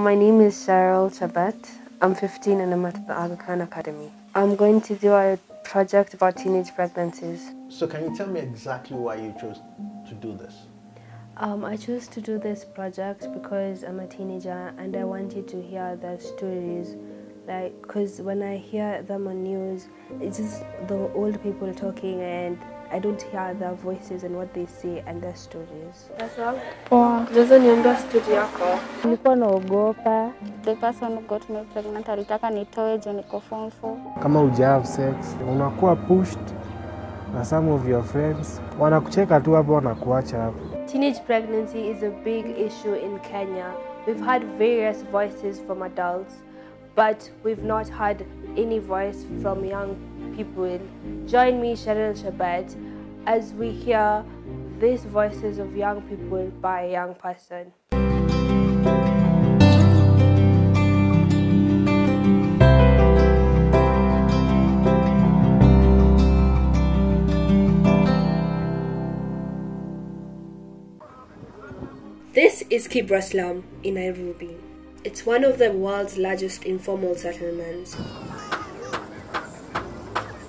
My name is Cheryl Chebet. I'm 15 and I'm at the Aga Khan Academy. I'm going to do a project about teenage pregnancies. So can you tell me exactly why you chose to do this? I chose to do this project because I'm a teenager and I wanted to hear their stories. Because when I hear them on news, it's just the old people talking and I don't hear their voices and what they say and their stories. That's all. Poa. Unaweza niambia story yako? Nilikuwa naogopa. The person who got me pregnant alitaka nitoe juu niko form 4. Kama uja have sex, unakuwa pushed na some of your friends. Wanakucheka tu hapo wanakuacha hapo. Teenage pregnancy is a big issue in Kenya. We've had various voices from adults, but we've not had any voice from young people. Join me, Cheryl Chebet, as we hear these voices of young people by a young person. This is Kibra Slum in Nairobi. It's one of the world's largest informal settlements.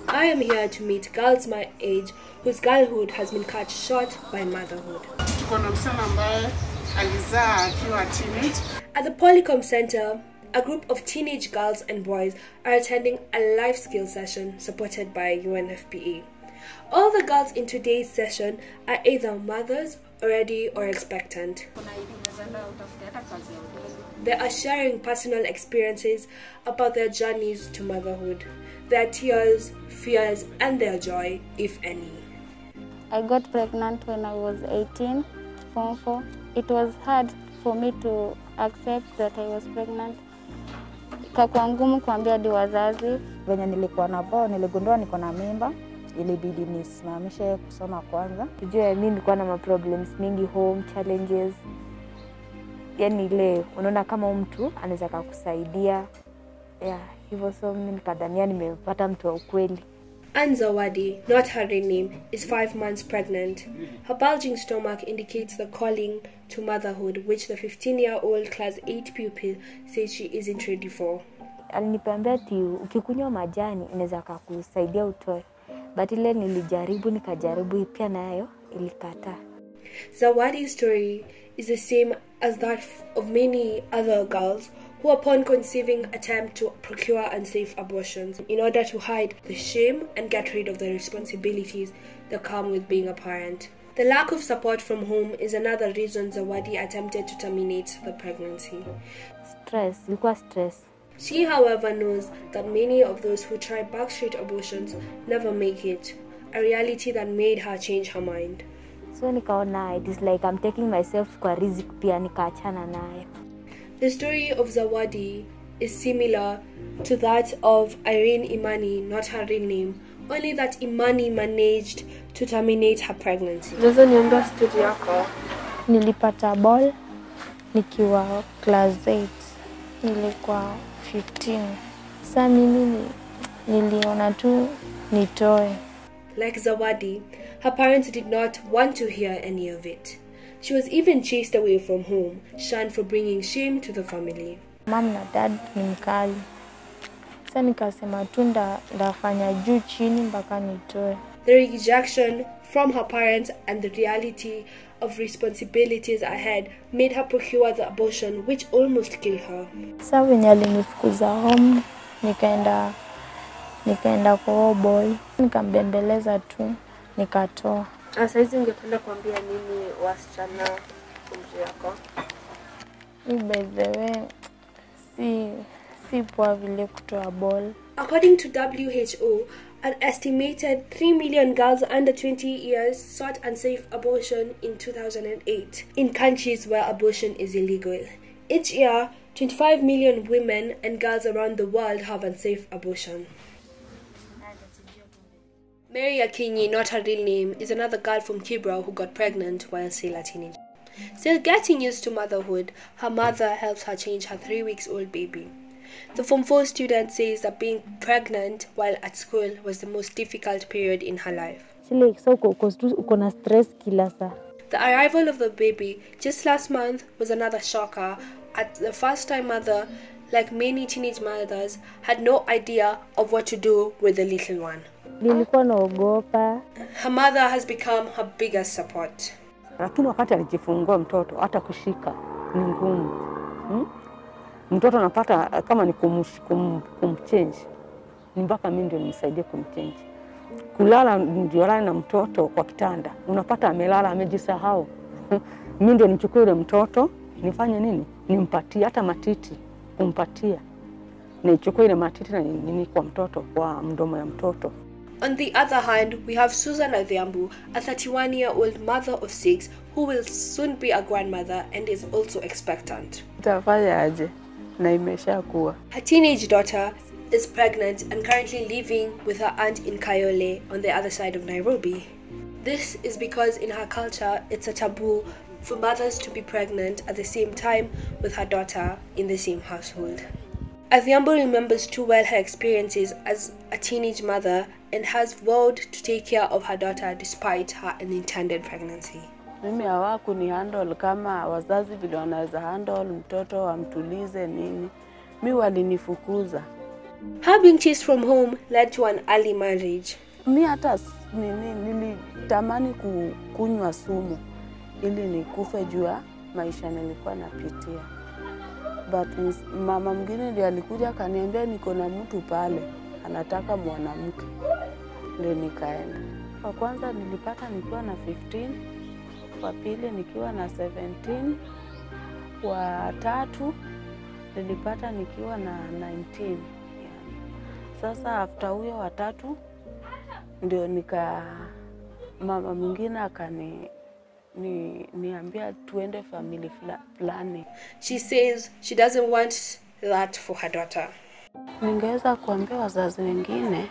I am here to meet girls my age whose girlhood has been cut short by motherhood. At the Polycom Center, a group of teenage girls and boys are attending a life skill session supported by UNFPA. All the girls in today's session are either mothers, already, or expectant. They are sharing personal experiences about their journeys to motherhood, their tears, fears, and their joy, if any. I got pregnant when I was 18, form 4. It was hard for me to accept that I was pregnant. Ikakuwa ngumu kuambia hadi wazazi. Venye nilikuwa na bao, niligundua niko na mimba. Ilibidi nisimamishe kusoma kwanza. Tujue mimi nilikuwa na problems mingi, home challenges. Yani ile unaona kama mtu anaweza kukusaidia. Hivyo so mimi nikadhania nimepata mtu wa ukweli. And Zawadi, not her real name, is 5 months pregnant. Her bulging stomach indicates the calling to motherhood, which the 15-year-old class 8 pupil says she isn't ready for. Aliniambia ati ukikunywa majani inaweza kukusaidia utoe. But ile nilijaribu nikajaribu pia nayo ilikataa. Zawadi's story is the same as that of many other girls who upon conceiving attempt to procure unsafe abortions in order to hide the shame and get rid of the responsibilities that come with being a parent. The lack of support from home is another reason Zawadi attempted to terminate the pregnancy. Ilikuwa stress. She, however, knows that many of those who try backstreet abortions never make it, a reality that made her change her mind. So nikaona it is like I'm taking myself kwa risk pia nikaachana nayo. The story of Zawadi is similar to that of Irene Imani, not her real name, only that Imani managed to terminate her pregnancy. Unaweza niambia story yako? Nilipata ball nikiwa class 8. Nilikuwa 15. Sasa mimi niliona tu nitoe. Like Zawadi, her parents did not want to hear any of it. She was even chased away from home, shunned for bringing shame to the family. Mom na dad ni mkali. Sasa nikasema tu ndafanya juu chini mpaka nitoe. The rejection from her parents and the reality of responsibilities ahead made her procure the abortion, which almost killed her. Sasa wenye alinifukuza home, nikaenda kwa boy, nikambembeleza tu, nikatoa. Sasa hizi ungependa kuambia nini wasichana umri yako? By the way, si poa vile kutoa ball. According to WHO, an estimated 3 million girls under 20 years sought unsafe abortion in 2008 in countries where abortion is illegal. Each year, 25 million women and girls around the world have unsafe abortion. Mary Akinyi, not her real name, is another girl from Kibra who got pregnant while still a teenager. Still getting used to motherhood, her mother helps her change her 3-week-old baby. The Form 4 student says that being pregnant while at school was the most difficult period in her life. The arrival of the baby just last month was another shocker As the first-time mother, like many teenage mothers, had no idea of what to do with the little one. Nilikuwa naogopa. Her mother has become her biggest support. Lakini wakati alijifungua mtoto hata kushika ni ngumu. Mtoto anapata kama ni kumchange. Ni mpaka mimi ndio nimsaidie kumchange. Kulala ndio lala na mtoto kwa kitanda. Unapata amelala amejisahau. Mimi ndio nichukue yule mtoto, nifanye nini? Nimpatie hata matiti, kumpatia. Nichukue ile matiti na nini kwa mtoto, kwa mdomo ya mtoto. On the other hand, we have Susan Adhiambo, a 31-year-old mother of 6 who will soon be a grandmother and is also expectant. Tafanya aje na imeshakuwa. Her teenage daughter is pregnant and currently living with her aunt in Kayole on the other side of Nairobi. This is because in her culture, it's a taboo for mothers to be pregnant at the same time with her daughter in the same household. Adhiambo remembers too well her experiences as a teenage mother and has vowed to take care of her daughter despite her unintended pregnancy. Mimi hawaku ni handle kama wazazi vile wanaweza handle mtoto amtulize nini. Mimi walinifukuza. Her being chased from home led to an early marriage. Mimi hata nilitamani kunywa sumu ili nikufe juu ya maisha nilikuwa napitia. But mama mwingine ndiye alikuja akaniambia niko na mtu pale anataka mwanamke. Ndio nikaenda. Kwa kwanza nilipata nikiwa na 15, kwa pili nikiwa na 17, kwa tatu nilipata nikiwa na 19. Sasa after huyo wa tatu ndio mama mwingine niambia tuende family planning. She says she doesn't want that for her daughter. Ningeweza kuambia wazazi wengine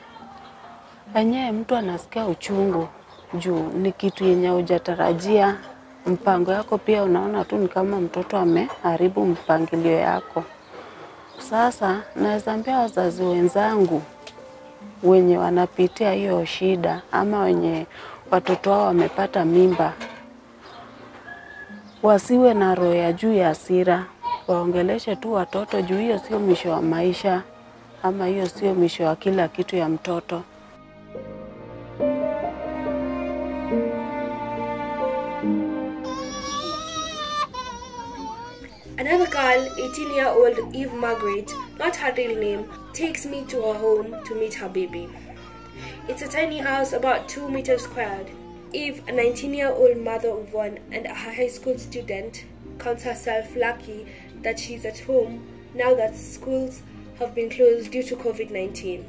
wenyewe mtu anasikia uchungu juu ni kitu yenye hujatarajia. Mpango yako pia unaona tu ni kama mtoto ameharibu mpangilio yako. Sasa naweza ambia wazazi wenzangu wenye wanapitia hiyo shida ama wenye watoto wao wamepata mimba, wasiwe na roho ya juu ya hasira, waongeleshe tu watoto juu hiyo sio mwisho wa maisha ama hiyo sio mwisho wa kila kitu ya mtoto. Another girl, 18-year-old Eve Margaret, not her real name, takes me to her home to meet her baby. It's a tiny house about 2 meters squared. Eve, a 19-year-old mother of one and a high school student, counts herself lucky that she's at home now that schools have been closed due to COVID-19.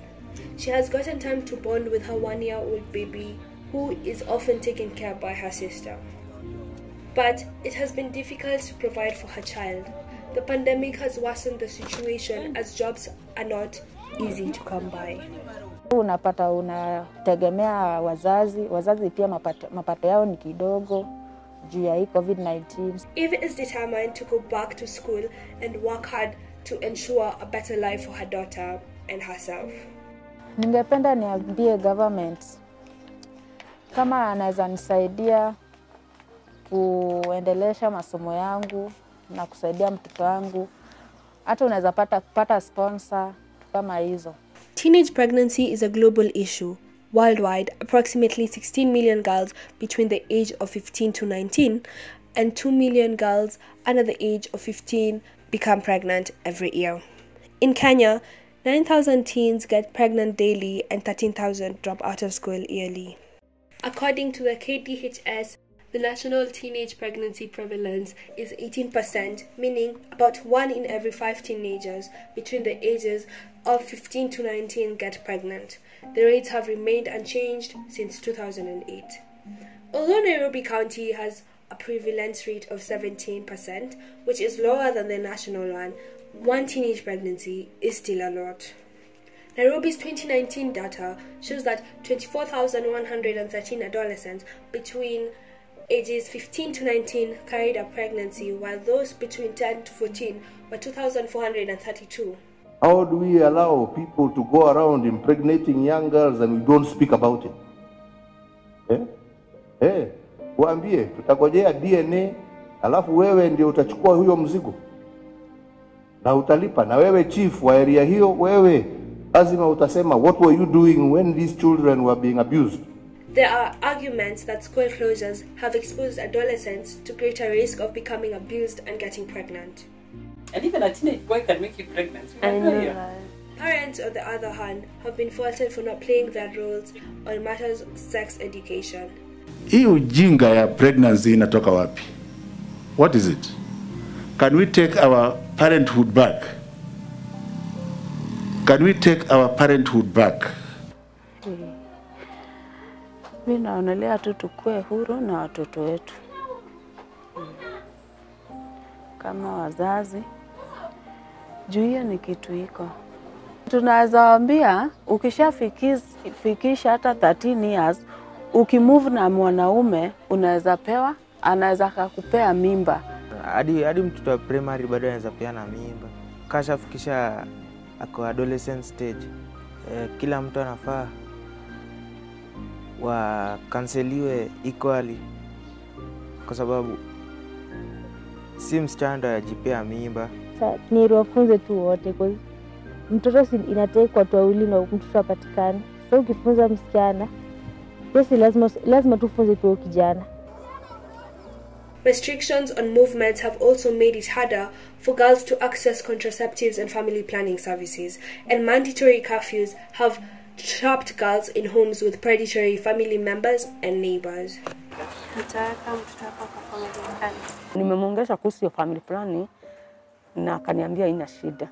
She has gotten time to bond with her 1-year-old baby, who is often taken care of by her sister. But it has been difficult to provide for her child. The pandemic has worsened the situation as jobs are not easy to come by. Unapata unategemea wazazi pia mapato yao ni kidogo juu ya hii COVID-19. Eve is determined to go back to school and work hard to ensure a better life for her daughter and herself. Ningependa niambie government kama anaweza nisaidia kuendelesha masomo yangu na kusaidia mtoto wangu. Hata unaweza kupata sponsor kama hizo. Teenage pregnancy is a global issue. Worldwide, approximately 16 million girls between the age of 15 to 19 and 2 million girls under the age of 15 become pregnant every year. In Kenya, 9,000 teens get pregnant daily and 13,000 drop out of school yearly. According to the KDHS, the national teenage pregnancy prevalence is 18%, meaning about 1 in every 5 teenagers between the ages of 15 to 19 get pregnant. The rates have remained unchanged since 2008. Although Nairobi County has a prevalence rate of 17%, which is lower than the national one teenage pregnancy is still a lot. Nairobi's 2019 data shows that 24,113 adolescents between ages 15 to 19 carried a pregnancy, while those between 10 to 14 were 2,432. How do we allow people to go around impregnating young girls and we don't speak about it? Waambie tutagojea DNA alafu wewe ndio utachukua huyo mzigo. na utalipa. Na wewe chief wa area hiyo, wewe lazima utasema what were you doing when these children were being abused. There are arguments that school closures have exposed adolescents to greater risk of becoming abused and getting pregnant. And even a teenage boy can make you pregnant. Parents, on the other hand, have been faulted for not playing their roles on matters of sex education. Hii ujinga ya pregnancy inatoka wapi? What is it? Can we take our parenthood back? Can we take our parenthood back? Mimi naonelea tu tukue huru na watoto wetu. Kama wazazi, juu hiyo ni kitu iko. Tunaweza waambia ukishafikisha hata 13 years, ukimove na mwanaume unaweza pewa, anaweza kukupea mimba. Hadi mtoto wa primary bado anaweza peana mimba. Kashafikisha ako adolescent stage. Kila mtu anafaa wakanseliwe equally, kwa sababu si msichana ajipea mimba. Ni wafunze tu wote, kwa mtoto si inatekwa watu wawili na mtoto apatikane. So ukifunza msichana, basi lazima tufunze pia kijana. Restrictions on movement have also made it harder for girls to access contraceptives and family planning services, and mandatory curfews have trapped girls in homes with predatory family members and neighbors. Nimemwongesha kuhusu family planning na akaniambia ina shida.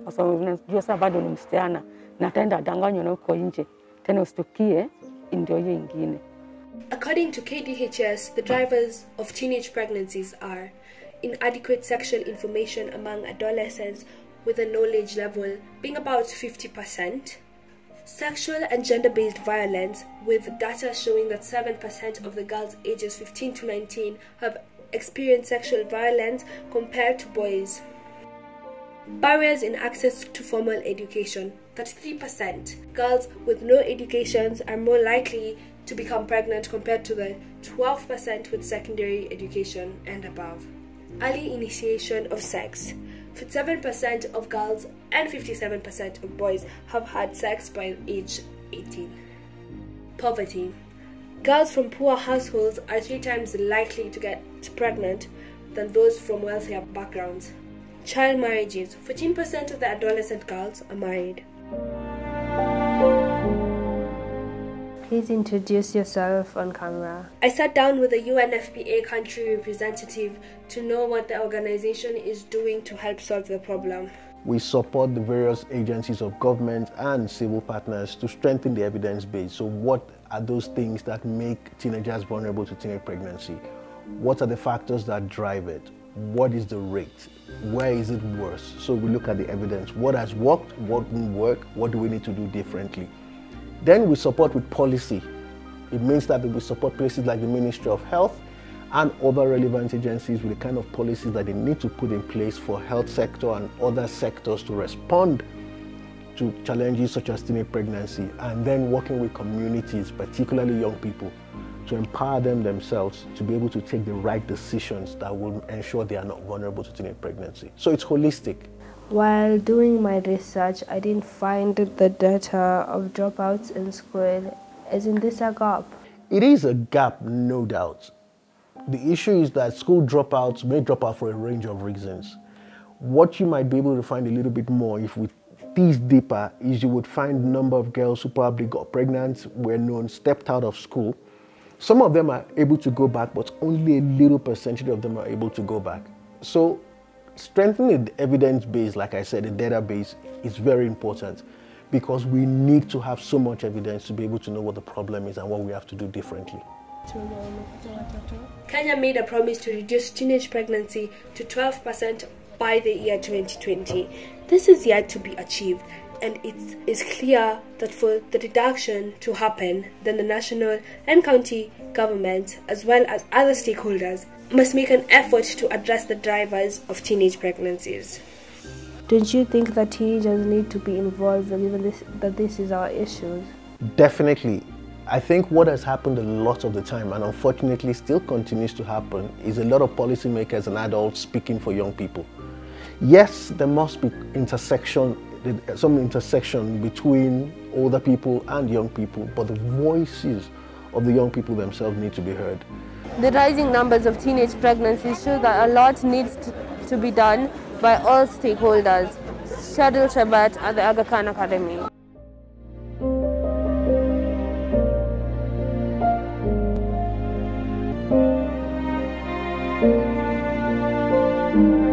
Kwa sababu najua sasa bado ni msichana na ataenda adanganywa na uko nje. Tena usitukie ndio hiyo ingine. According to KDHS, the drivers of teenage pregnancies are inadequate sexual information among adolescents with a knowledge level being about 50%, sexual and gender-based violence, with data showing that 7% of the girls ages 15 to 19 have experienced sexual violence compared to boys. Barriers in access to formal education. 33%. Girls with no educations are more likely to become pregnant compared to the 12% with secondary education and above. Early initiation of sex. 57% of girls and 57% of boys have had sex by age 18. Poverty. Girls from poor households are 3 times likely to get pregnant than those from wealthier backgrounds. Child marriages. 14% of the adolescent girls are married. Please introduce yourself on camera. I sat down with a UNFPA country representative to know what the organization is doing to help solve the problem. We support the various agencies of government and civil partners to strengthen the evidence base. So what are those things that make teenagers vulnerable to teenage pregnancy? What are the factors that drive it? What is the rate? Where is it worse? So we look at the evidence. What has worked? What didn't work? What do we need to do differently? Then we support with policy. It means that we support places like the Ministry of Health and other relevant agencies with the kind of policies that they need to put in place for health sector and other sectors to respond to challenges such as teenage pregnancy, and then working with communities, particularly young people, to empower them themselves to be able to take the right decisions that will ensure they are not vulnerable to teenage pregnancy. So it's holistic. While doing my research, I didn't find the data of dropouts in school. Isn't this a gap? It is a gap, no doubt. The issue is that school dropouts may drop out for a range of reasons. What you might be able to find a little bit more if we tease deeper is you would find the number of girls who probably got pregnant, were known, stepped out of school. Some of them are able to go back, but only a little percentage of them are able to go back. So strengthening the evidence base, like I said, the database is very important because we need to have so much evidence to be able to know what the problem is and what we have to do differently. Kenya made a promise to reduce teenage pregnancy to 12% by the year 2020. This is yet to be achieved, and it is clear that for the reduction to happen, then the national and county government, as well as other stakeholders, must make an effort to address the drivers of teenage pregnancies. Don't you think that teenagers need to be involved, given that this is our issue? Definitely. I think what has happened a lot of the time, and unfortunately still continues to happen, is a lot of policymakers and adults speaking for young people. Yes, there must be some intersection between older people and young people, but the voices of the young people themselves need to be heard. The rising numbers of teenage pregnancies show that a lot needs to be done by all stakeholders. Cheryl, Chebet at the Aga Khan Academy. Thank you.